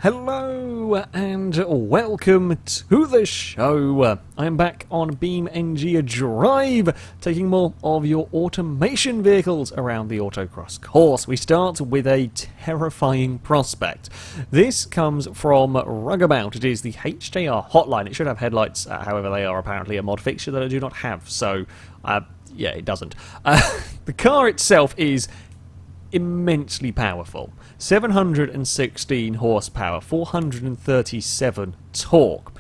Hello and welcome to the show. I'm back on beamNG Drive, taking more of your automation vehicles around the Autocross course. We start with a terrifying prospect. This comes from Rugabout. It is the HJR Hotline. It should have headlights, however they are apparently a mod fixture that I do not have, so yeah, it doesn't. The car itself is immensely powerful. 716 horsepower, 437 torque.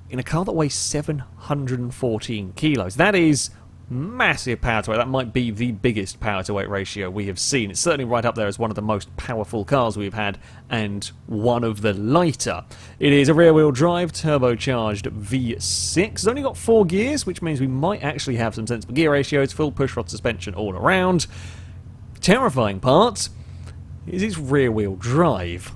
In a car that weighs 714 kilos. That is massive power to weight. That might be the biggest power to weight ratio we have seen. It's certainly right up there as one of the most powerful cars we've had, and one of the lighter. It is a rear-wheel drive, turbocharged V6. It's only got 4 gears, which means we might actually have some sensible gear ratios, full push-rod suspension all around. Terrifying part is its rear-wheel drive.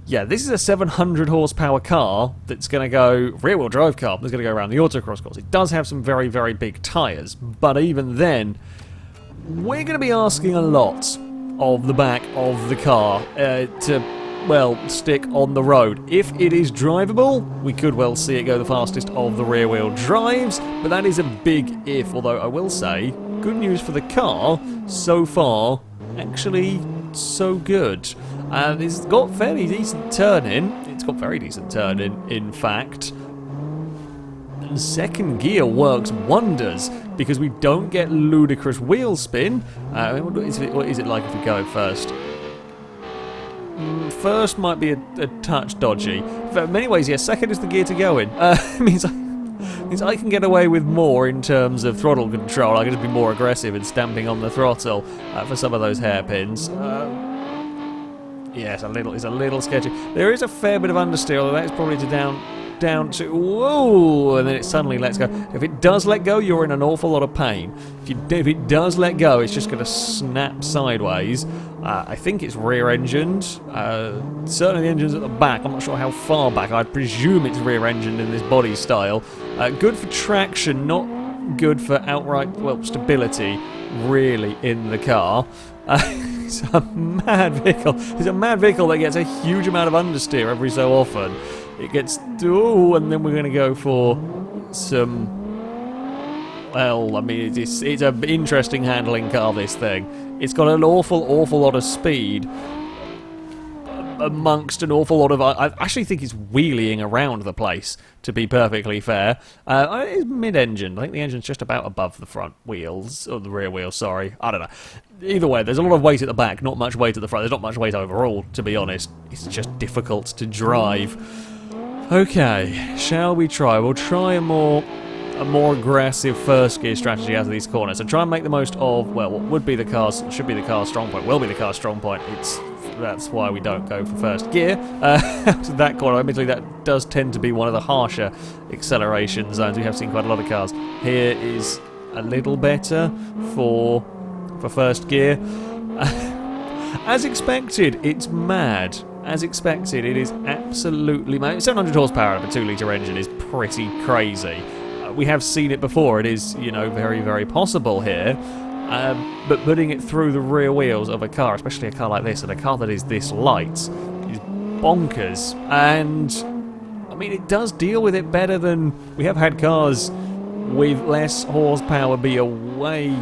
Yeah, this is a 700 horsepower car that's going to go, rear-wheel drive car, that's going to go around the Autocross course. It does have some very, very big tyres, but even then, we're going to be asking a lot of the back of the car to, well, stick on the road. If it is drivable, we could well see it go the fastest of the rear-wheel drives, but that is a big if, although I will say, good news for the car, so far, actually so good. It's got fairly decent turn-in. It's got very decent turn-in, in fact. And second gear works wonders, because we don't get ludicrous wheel spin. What is it like if we go first? First might be a touch dodgy. In many ways, yes, second is the gear to go in. Means I can get away with more in terms of throttle control. I can just be more aggressive in stamping on the throttle for some of those hairpins. Yes, it's a little sketchy. There is a fair bit of understeer, although that's probably down to whoa, and then it suddenly lets go. If it does let go, you're in an awful lot of pain. If it does let go, it's just going to snap sideways. I think it's rear-engined. Certainly the engine's at the back. I'm not sure how far back. I'd presume it's rear-engined in this body style. Good for traction, not good for outright, well, stability, really, in the car. It's a mad vehicle. It's a mad vehicle that gets a huge amount of understeer every so often. It gets, and then we're going to go for some, well, I mean, it's an interesting handling car, this thing. It's got an awful lot of speed amongst an awful lot of... I actually think it's wheeling around the place, to be perfectly fair. It's mid-engine. I think the engine's just about above the front wheels, or the rear wheels, sorry. I don't know. Either way, there's a lot of weight at the back, not much weight at the front. There's not much weight overall, to be honest. It's just difficult to drive. Okay, shall we try? We'll try a more aggressive first gear strategy out of these corners. So try and make the most of, well, what would be the car's, should be the car's strong point, will be the car's strong point. That's why we don't go for first gear. Out of that corner, admittedly, that does tend to be one of the harsher acceleration zones. We have seen quite a lot of cars. Here is a little better for first gear. As expected, it's mad. As expected, it is absolutely mad. 700 horsepower of a 2-litre engine is pretty crazy. We have seen it before. It is, you know, very, very possible here. But putting it through the rear wheels of a car, especially a car like this, and a car that is this light, is bonkers. And, I mean, it does deal with it better than... We have had cars with less horsepower be away...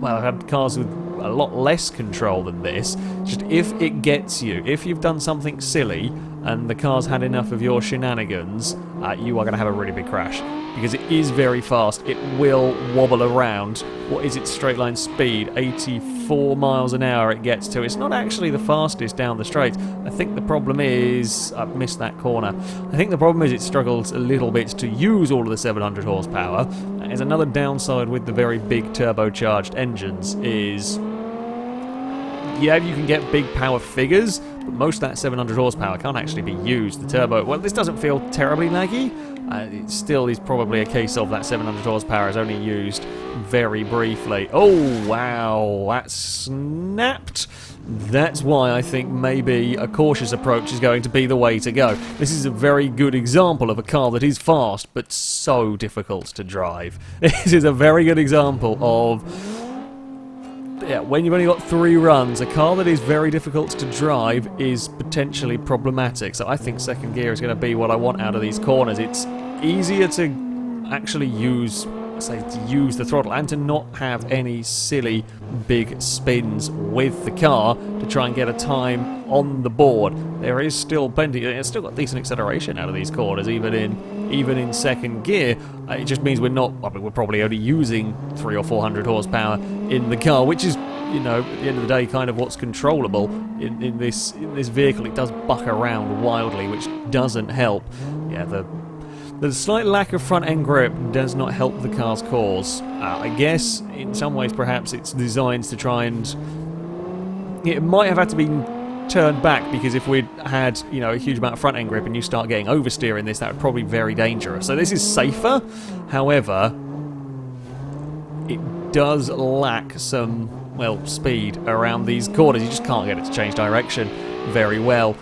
Well, I've had cars with a lot less control than this. Just if it gets you, if you've done something silly and the car's had enough of your shenanigans, you are going to have a really big crash. Because it is very fast, it will wobble around. What is its straight line speed? 84 miles an hour it gets to. It's not actually the fastest down the straight. I think the problem is... I've missed that corner. I think the problem is it struggles a little bit to use all of the 700 horsepower. There's another downside with the very big turbocharged engines is... Yeah, you can get big power figures, but most of that 700 horsepower can't actually be used. The turbo... Well, this doesn't feel terribly laggy. It still is probably a case of that 700 horsepower is only used very briefly. Oh, wow, that snapped. That's why I think maybe a cautious approach is going to be the way to go. This is a very good example of a car that is fast, but so difficult to drive. This is a very good example of yeah, when you've only got 3 runs, a car that is very difficult to drive is potentially problematic. So I think second gear is going to be what I want out of these corners. It's easier to actually use the throttle and to not have any silly big spins with the car to try and get a time on the board. There is still plenty. It's still got decent acceleration out of these corners, even in second gear. It just means we're not. I mean, we're probably only using 300 or 400 horsepower in the car, which is, you know, at the end of the day, kind of what's controllable in this vehicle. It does buck around wildly, which doesn't help. Yeah, the slight lack of front-end grip does not help the car's cause. I guess, in some ways, perhaps it's designed to try and... It might have had to be turned back, because if we'd had, you know, a huge amount of front-end grip and you start getting oversteer in this, that would probably be very dangerous. So this is safer, however, it does lack some, well, speed around these corners. You just can't get it to change direction very well.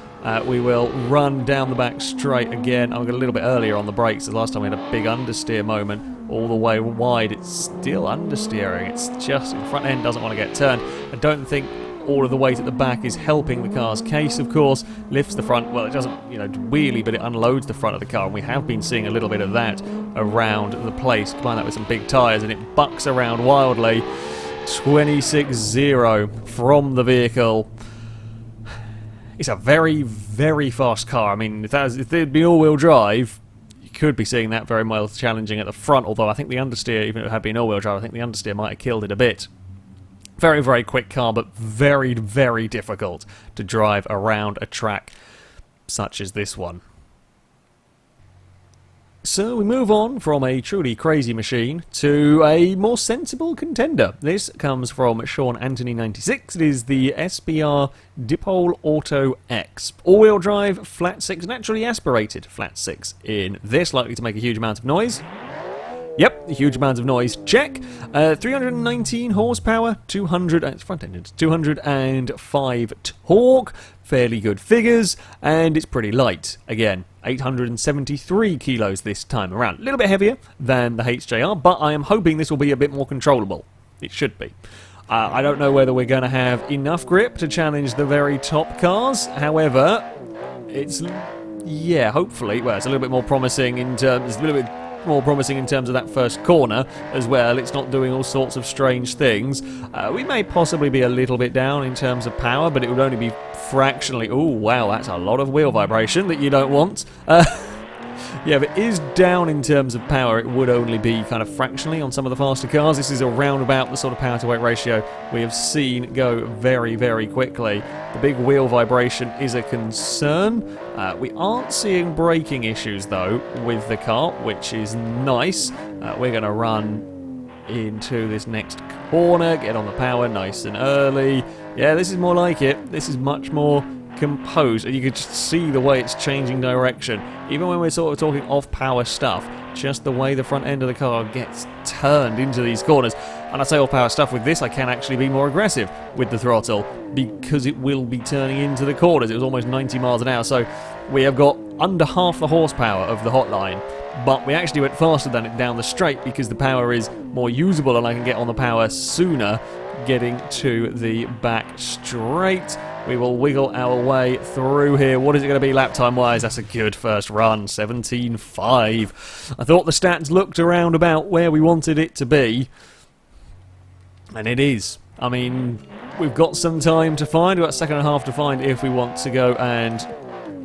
We will run down the back straight again. I'll get a little bit earlier on the brakes. The last time we had a big understeer moment all the way wide. It's still understeering. It's just the front end doesn't want to get turned. I don't think all of the weight at the back is helping the car's case, of course. Lifts the front. Well, it doesn't, you know, wheelie, but it unloads the front of the car. And we have been seeing a little bit of that around the place. Combine that with some big tyres and it bucks around wildly. 26-0 from the vehicle. It's a very, very fast car. I mean, if there'd be all-wheel drive, you could be seeing that very well challenging at the front, although I think the understeer, even if it had been all-wheel drive, I think the understeer might have killed it a bit. Very, very quick car, but very, very difficult to drive around a track such as this one. So we move on from a truly crazy machine to a more sensible contender. This comes from Sean Anthony 96. It is the SBR Dipole Auto X. All-wheel drive, flat 6, naturally aspirated flat 6 in this, likely to make a huge amount of noise. Yep, a huge amount of noise, check. 319 horsepower, 200, front-ended, 205 torque, fairly good figures, and it's pretty light. Again, 873 kilos this time around. A little bit heavier than the HJR, but I am hoping this will be a bit more controllable. It should be. I don't know whether we're going to have enough grip to challenge the very top cars. However, it's, yeah, hopefully, well, it's a little bit more promising in terms, of that first corner as well. It's not doing all sorts of strange things. We may possibly be a little bit down in terms of power, but it would only be fractionally. Oh wow, that's a lot of wheel vibration that you don't want. Yeah, if it is down in terms of power, it would only be kind of fractionally on some of the faster cars. This is around about the sort of power to weight ratio we have seen go very, very quickly. The big wheel vibration is a concern. We aren't seeing braking issues, though, with the car, which is nice. We're going to run into this next corner, get on the power nice and early. Yeah, this is more like it. This is much more composed, and you could just see the way it's changing direction. Even when we're sort of talking off-power stuff, just the way the front end of the car gets turned into these corners. And I say off-power stuff, with this I can actually be more aggressive with the throttle, because it will be turning into the corners. It was almost 90 miles an hour, so we have got under half the horsepower of the hotline, but we actually went faster than it down the straight because the power is more usable and I can get on the power sooner getting to the back straight. We will wiggle our way through here. What is it going to be lap time wise? That's a good first run, 17.5. I thought the stats looked around about where we wanted it to be, and it is. I mean, we've got some time to find. We've got a second and a half to find if we want to go and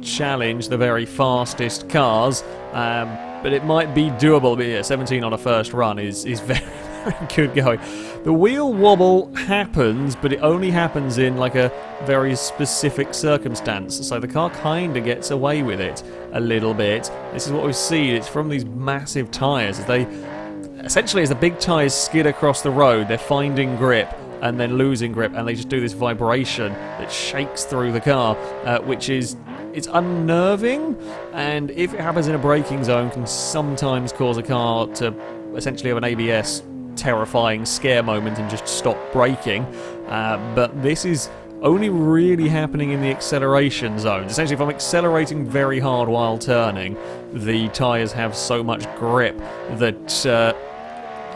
challenge the very fastest cars, but it might be doable. But yeah, 17 on a first run is very, very good going. The wheel wobble happens, but it only happens in like a very specific circumstance, so the car kind of gets away with it a little bit. This is what we've seen. It's from these massive tyres. Essentially, as the big tyres skid across the road, they're finding grip and then losing grip, and they just do this vibration that shakes through the car, which is, it's unnerving, and if it happens in a braking zone, can sometimes cause a car to essentially have an ABS terrifying scare moment and just stop braking. But this is only really happening in the acceleration zones. Essentially, if I'm accelerating very hard while turning, the tyres have so much grip that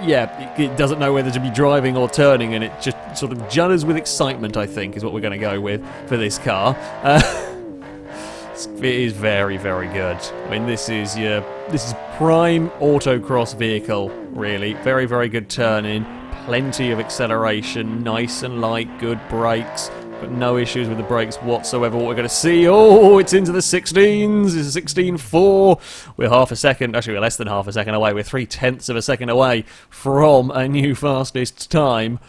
yeah, it doesn't know whether to be driving or turning, and it just sort of judders with excitement, I think, is what we're going to go with for this car. It is very, very good. I mean, this is prime autocross vehicle, really. Very, very good turning, plenty of acceleration, nice and light, good brakes. But no issues with the brakes whatsoever. What we're going to see, oh, it's into the 16s. It's a 16.4. We're half a second, actually we're less than half a second away. We're 0.3 of a second away from a new fastest time.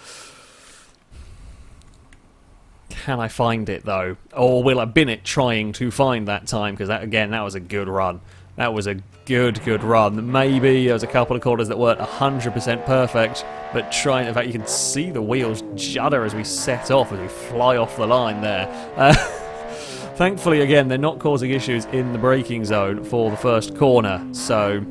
Can I find it though? Or will I bin it trying to find that time? Because that, again, that was a good run. That was a good run. Maybe there was a couple of corners that weren't 100% perfect, but trying, in fact, you can see the wheels judder as we set off, as we fly off the line there. Thankfully, again, they're not causing issues in the braking zone for the first corner, so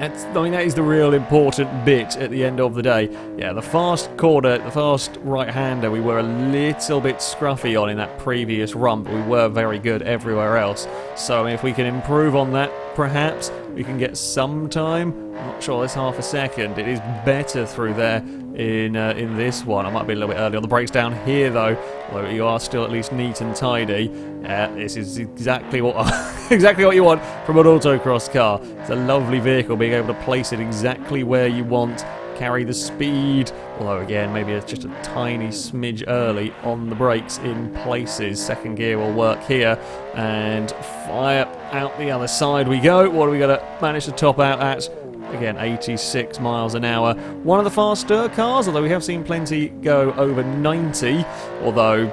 I mean, that is the real important bit at the end of the day. Yeah, the fast corner, the fast right-hander, we were a little bit scruffy on in that previous run, but we were very good everywhere else. So I mean, if we can improve on that, perhaps we can get some time. I'm not sure, it's half a second. It is better through there in this one. I might be a little bit early on the brakes down here, though. Although you are still at least neat and tidy. This is exactly what exactly what you want from an autocross car. It's a lovely vehicle, being able to place it exactly where you want, carry the speed. Although again, maybe it's just a tiny smidge early on the brakes in places. Second gear will work here, and fire out the other side we go. What are we going to manage to top out at? Again, 86 miles an hour. One of the faster cars, although we have seen plenty go over 90. Although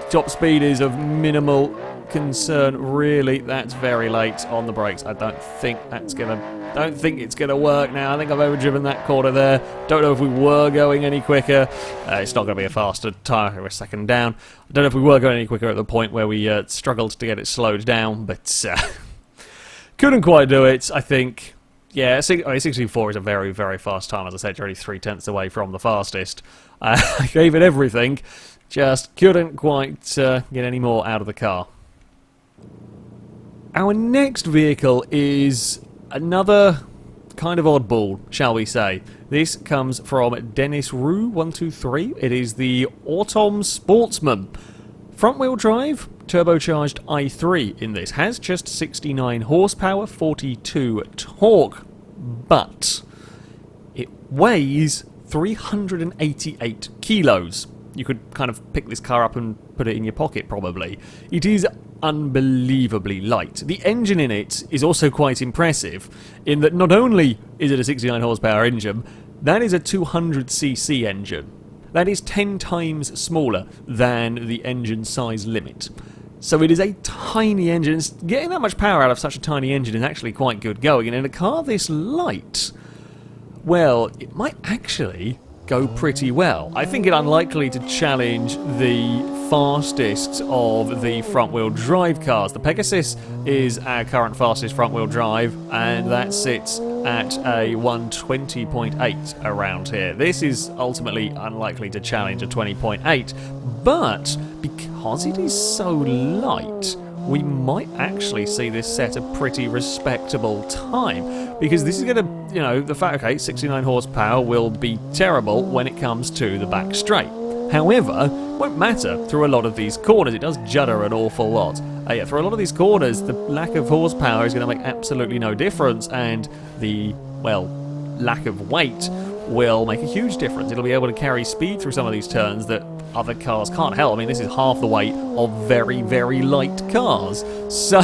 top speed is of minimal concern, really. That's very late on the brakes. I don't think it's gonna work now. I think I've overdriven that corner there. Don't know if we were going any quicker. It's not going to be a faster tire. We're second down. I don't know if we were going any quicker at the point where we struggled to get it slowed down, but couldn't quite do it. I think. Yeah, 16.4 is a very, very fast time. As I said, you're only 0.3 away from the fastest. I gave it everything, just couldn't quite get any more out of the car. Our next vehicle is another kind of oddball, shall we say. This comes from Dennis Rue 123. It is the Autom Sportsman. Front-wheel drive, turbocharged i3 in this. Has just 69 horsepower, 42 torque, but it weighs 388 kilos. You could kind of pick this car up and put it in your pocket, probably. It is unbelievably light. The engine in it is also quite impressive, in that not only is it a 69 horsepower engine, that is a 200cc engine. That is 10 times smaller than the engine size limit. So it is a tiny engine. Getting that much power out of such a tiny engine is actually quite good going. And in a car this light, well, it might actually go pretty well. I think it unlikely to challenge the fastest of the front-wheel drive cars. The Pegasus is our current fastest front-wheel drive, and that sits at a 120.8 around here. This is ultimately unlikely to challenge a 20.8, but because it is so light, we might actually see this set a pretty respectable time, because this is going to, you know, the fact, okay, 69 horsepower will be terrible when it comes to the back straight. However, won't matter through a lot of these corners. It does judder an awful lot. Yeah, through a lot of these corners, the lack of horsepower is going to make absolutely no difference, and the, well, lack of weight will make a huge difference. It'll be able to carry speed through some of these turns that other cars can't. Hell, I mean, this is half the weight of very, very light cars. So,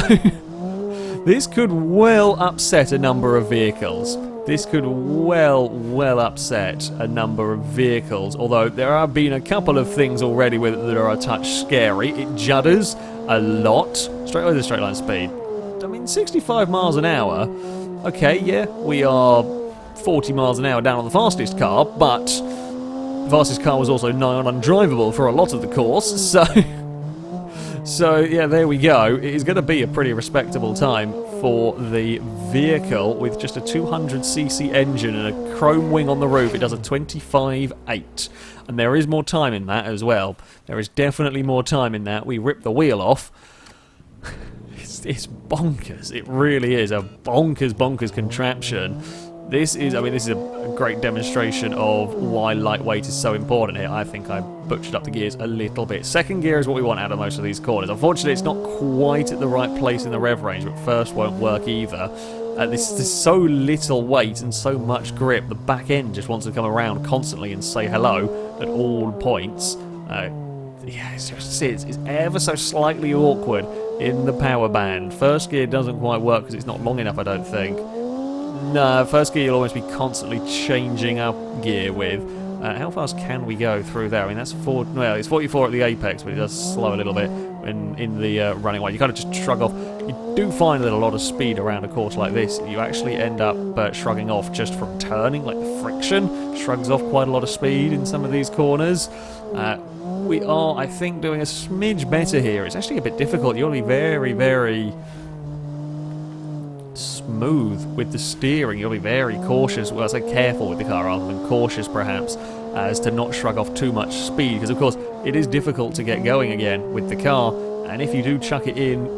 this could well upset a number of vehicles. This could well upset a number of vehicles, although there have been a couple of things already with it that are a touch scary. It judders a lot. Straight away the straight line speed. I mean, 65 miles an hour. Okay, yeah, we are 40 miles an hour down on the fastest car, but the fastest car was also nigh on undrivable for a lot of the course, so yeah, there we go. It is going to be a pretty respectable time for the vehicle with just a 200cc engine and a chrome wing on the roof. It does a 25.8, and there is more time in that as well. There is definitely more time in that. We ripped the wheel off. It's bonkers. It really is a bonkers contraption. This is, I mean, this is a great demonstration of why lightweight is so important here. I think I butchered up the gears a little bit. Second gear is what we want out of most of these corners. Unfortunately, it's not quite at the right place in the rev range, but first won't work either. There's so little weight and so much grip, the back end just wants to come around constantly and say hello at all points. Yeah, it's ever so slightly awkward in the power band. First gear doesn't quite work because it's not long enough, I don't think. No, first gear you'll almost be constantly changing up gear with. How fast can we go through there? I mean, that's well, it's 44 at the apex, but it does slow a little bit in the running way. You kind of just shrug off. You do find that a lot of speed around a course like this, you actually end up shrugging off just from turning, like the friction shrugs off quite a lot of speed in some of these corners. We are, I think, doing a smidge better here. It's actually a bit difficult. You'll be very, very smooth with the steering. You'll be very cautious, well, I say careful with the car rather than cautious perhaps, as to not shrug off too much speed, because of course it is difficult to get going again with the car, and if you do chuck it in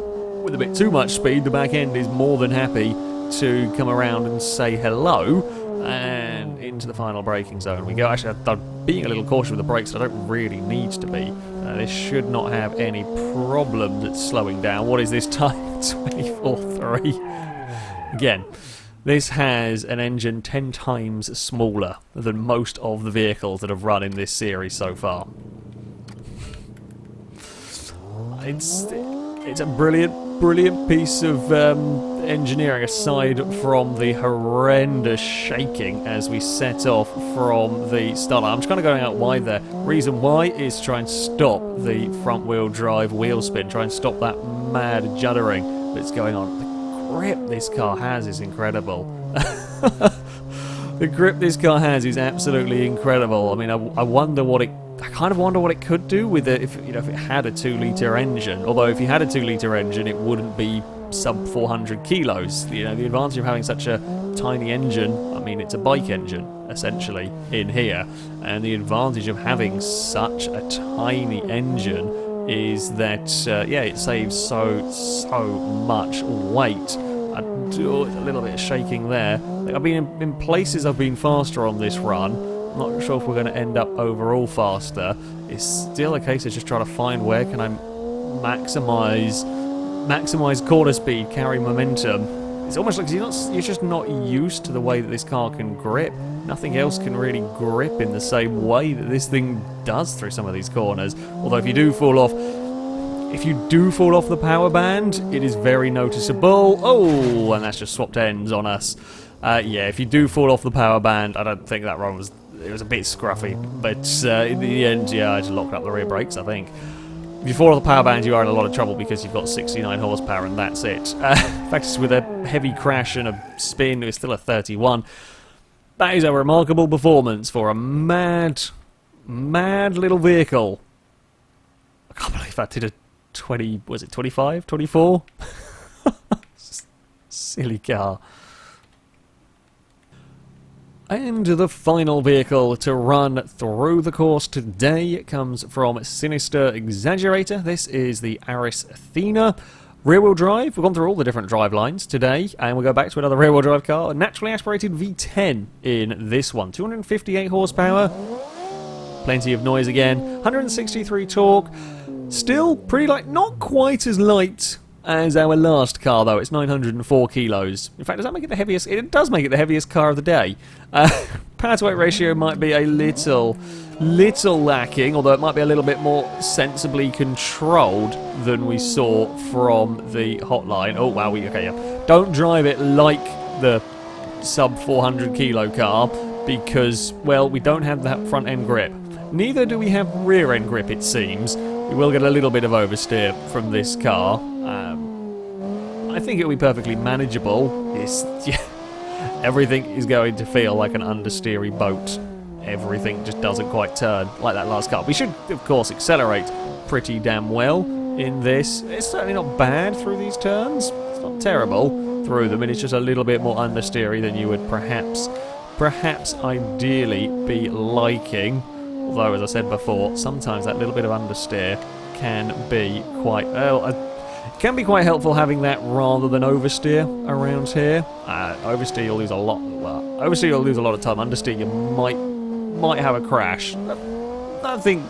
with a bit too much speed, the back end is more than happy to come around and say hello. And into the final braking zone we go. Actually, I'm being a little cautious with the brakes. I don't really need to be. This should not have any problem that's slowing down. What is this time? 24.3. Again, this has an engine 10 times smaller than most of the vehicles that have run in this series so far. It's a brilliant piece of engineering, aside from the horrendous shaking as we set off from the start. I'm just kind of going out wide there. Reason why is to try and stop the front wheel drive wheel spin, try and stop that mad juddering that's going on. The grip this car has is incredible. The grip this car has is absolutely incredible. I mean, I wonder what it... I kind of wonder what it could do with it if it had a 2-litre engine. Although if you had a 2-litre engine, it wouldn't be sub 400 kilos. The advantage of having such a tiny engine, I mean, it's a bike engine essentially in here, and the advantage of having such a tiny engine is that yeah, it saves so much weight. I do a little bit of shaking there. I've been in places I've been faster on this run. Not sure if we're going to end up overall faster. It's still a case of just trying to find where can I maximise corner speed, carry momentum. It's almost like you're just not used to the way that this car can grip. Nothing else can really grip in the same way that this thing does through some of these corners. Although if you do fall off the power band, it is very noticeable. Oh, and that's just swapped ends on us. Yeah, if you do fall off the power band, I don't think that run was... It was a bit scruffy, but in the end, yeah, I just locked up the rear brakes, I think. If you fall off the power band, you are in a lot of trouble because you've got 69 horsepower and that's it. In fact, with a heavy crash and a spin, it was still a 31. That is a remarkable performance for a mad little vehicle. I can't believe that did a 20, was it 25, 24? Silly car. And the final vehicle to run through the course today comes from Sinister Exaggerator. This is the heiress Thena. Rear-wheel drive. We've gone through all the different drive lines today, and we'll go back to another rear-wheel drive car. A naturally aspirated V10 in this one. 258 horsepower. Plenty of noise again. 163 torque. Still pretty light. Not quite as light as our last car, though. It's 904 kilos. In fact, does that make it the heaviest? It does make it the heaviest car of the day. Power to weight ratio might be a little lacking, although it might be a little bit more sensibly controlled than we saw from the Hotline. Oh, wow. Okay, yeah. Don't drive it like the sub 400 kilo car because, well, we don't have that front end grip. Neither do we have rear end grip, it seems. We will get a little bit of oversteer from this car. I think it'll be perfectly manageable. Everything is going to feel like an understeery boat. Everything just doesn't quite turn like that last car. We should, of course, accelerate pretty damn well in this. It's certainly not bad through these turns. It's not terrible through them, and it's just a little bit more understeery than you would perhaps ideally be liking. Although, as I said before, sometimes that little bit of understeer can be quite... Well, It can be quite helpful having that rather than oversteer around here. Oversteer you'll lose a lot. Well, oversteer you'll lose a lot of time. Understeer you might have a crash. I think.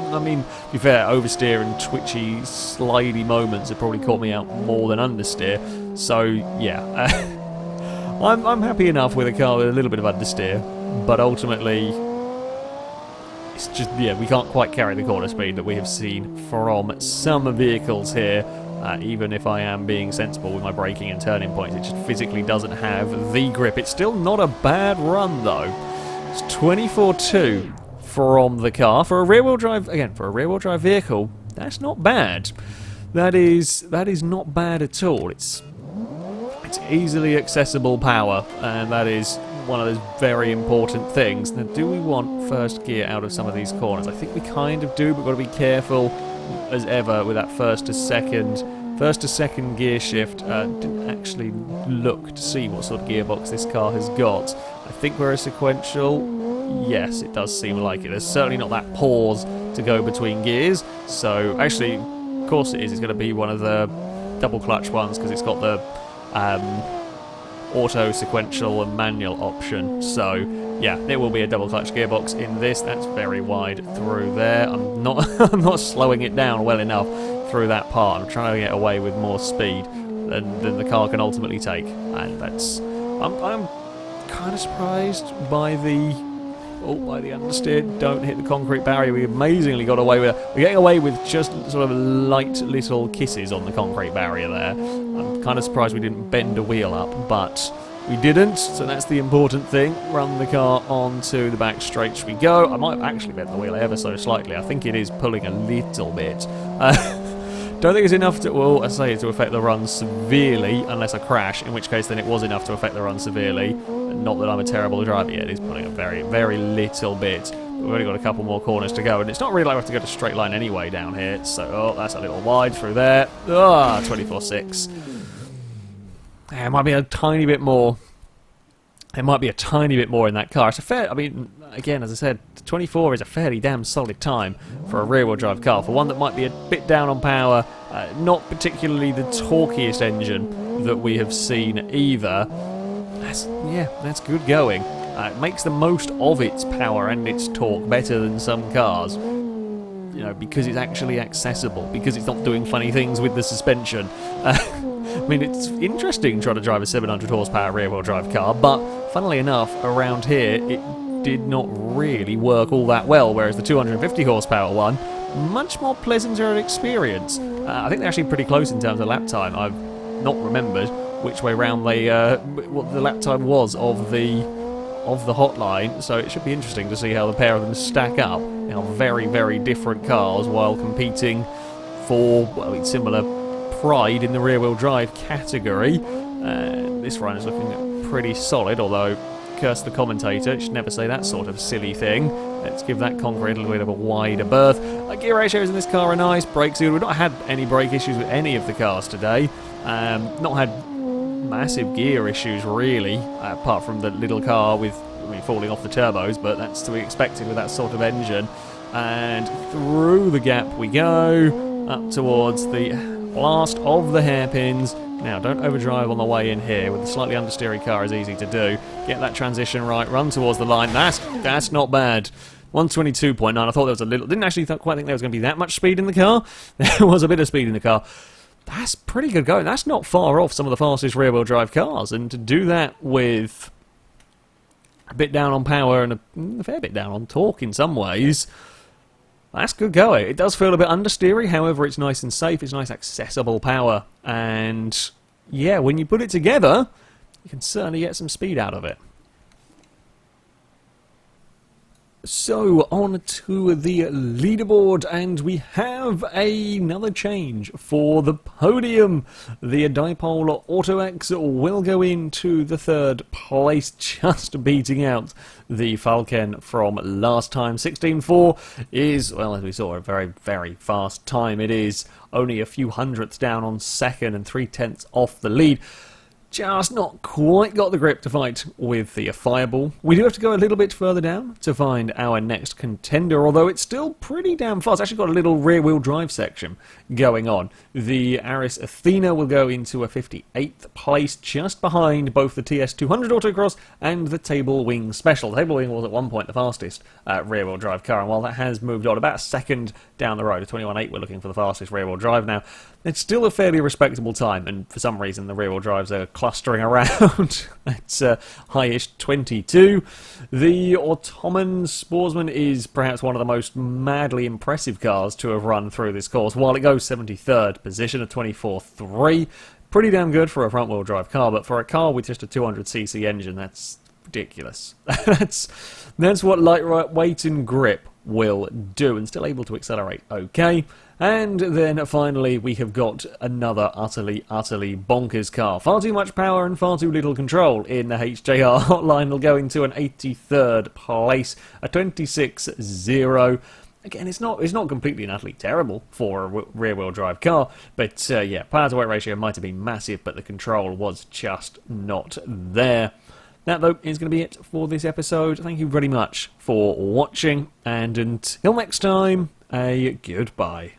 I mean, to be fair, oversteer and twitchy, slidey moments have probably caught me out more than understeer. So yeah, I'm happy enough with a car with a little bit of understeer, but ultimately, it's just we can't quite carry the corner speed that we have seen from some vehicles here. Even if I am being sensible with my braking and turning points, it just physically doesn't have the grip. It's still not a bad run though. It's 24.2. from the car. For a rear-wheel drive, again, for a rear-wheel drive vehicle, that's not bad. That is not bad at all. It's easily accessible power, and that is one of those very important things. Now, do we want first gear out of some of these corners? I think we kind of do, but we've got to be careful as ever with that first to second gear shift. Didn't actually look to see what sort of gearbox this car has got. I think we're a sequential. Yes, it does seem like it. There's certainly not that pause to go between gears. So, actually, of course it is. It's going to be one of the double clutch ones because it's got the auto, sequential and manual option. So, yeah, there will be a double clutch gearbox in this. That's very wide through there. I'm not slowing it down well enough through that part. I'm trying to get away with more speed than the car can ultimately take. And that's... I'm kind of surprised by the understeer. Don't hit the concrete barrier. We amazingly got away with it. We're getting away with just sort of light little kisses on the concrete barrier there. I'm kind of surprised we didn't bend a wheel up, but we didn't, so that's the important thing. Run the car onto the back straight we go. I might have actually bent the wheel ever so slightly. I think it is pulling a little bit. Don't think it's enough to, well, I say to affect the run severely, unless I crash, in which case then it was enough to affect the run severely. Not that I'm a terrible driver yet, it is pulling a very, very little bit. But we've only got a couple more corners to go, and it's not really like we have to go to straight line anyway down here, so, oh, that's a little wide through there. 24.6. It might be a tiny bit more. It might be a tiny bit more in that car. It's a fair, I mean, again, as I said, 24 is a fairly damn solid time for a rear-wheel drive car. For one that might be a bit down on power, not particularly the torquiest engine that we have seen either. That's good going. It makes the most of its power and its torque better than some cars. You know, because it's actually accessible, because it's not doing funny things with the suspension. I mean, it's interesting trying to drive a 700 horsepower rear-wheel drive car, but funnily enough, around here, it did not really work all that well, whereas the 250 horsepower one, much more pleasanter an experience. I think they're actually pretty close in terms of lap time. I've not remembered which way round they, what the lap time was of the hotline, so it should be interesting to see how the pair of them stack up. You know, very, very different cars while competing for, well, similar pride in the rear-wheel drive category. This run is looking pretty solid, although, curse the commentator, should never say that sort of silly thing. Let's give that concrete a little bit of a wider berth. Gear ratios in this car are nice, brakes good. We've not had any brake issues with any of the cars today. Not had massive gear issues really, apart from the little car with falling off the turbos, but that's to be expected with that sort of engine. And through the gap we go, up towards the last of the hairpins. Now, don't overdrive on the way in here. With the slightly understeery car is easy to do. Get that transition right, run towards the line. That's not bad. 122.9. I thought there was a little... Didn't actually quite think there was going to be that much speed in the car. There was a bit of speed in the car. That's pretty good going. That's not far off some of the fastest rear-wheel drive cars. And to do that with a bit down on power and a fair bit down on torque in some ways... That's good going. It does feel a bit understeery, however it's nice and safe, it's nice accessible power, and yeah, when you put it together, you can certainly get some speed out of it. So, on to the leaderboard, and we have another change for the podium. The Dipole Auto X will go into the third place, just beating out the Falcon from last time. 16.4 is, well, as we saw, a very, very fast time. It is only a few hundredths down on second and 3/10 off the lead. just not quite got the grip to fight with the Fireball. We do have to go a little bit further down to find our next contender, although it's still pretty damn fast. It's actually got a little rear-wheel drive section going on. The heiress Thena will go into a 58th place, just behind both the TS200 Autocross and the Table Wing Special. The Table Wing was at one point the fastest rear-wheel drive car, and while that has moved on about a second down the road, a 21.8 we're looking for the fastest rear-wheel drive now, it's still a fairly respectable time, and for some reason the rear-wheel drives are clustering around. It's high-ish 22. The Ottoman Sportsman is perhaps one of the most madly impressive cars to have run through this course. While it goes 73rd position at 24.3, pretty damn good for a front-wheel drive car, but for a car with just a 200cc engine, that's ridiculous. that's what lightweight and grip will do, and still able to accelerate okay. And then finally we have got another utterly bonkers car. Far too much power and far too little control in the HJR hotline. Will go into an 83rd place, a 26.0. Again, it's not completely and utterly terrible for a rear-wheel drive car, but yeah, power-to-weight ratio might have been massive, but the control was just not there. That, though, is going to be it for this episode. Thank you very much for watching, and until next time, a goodbye.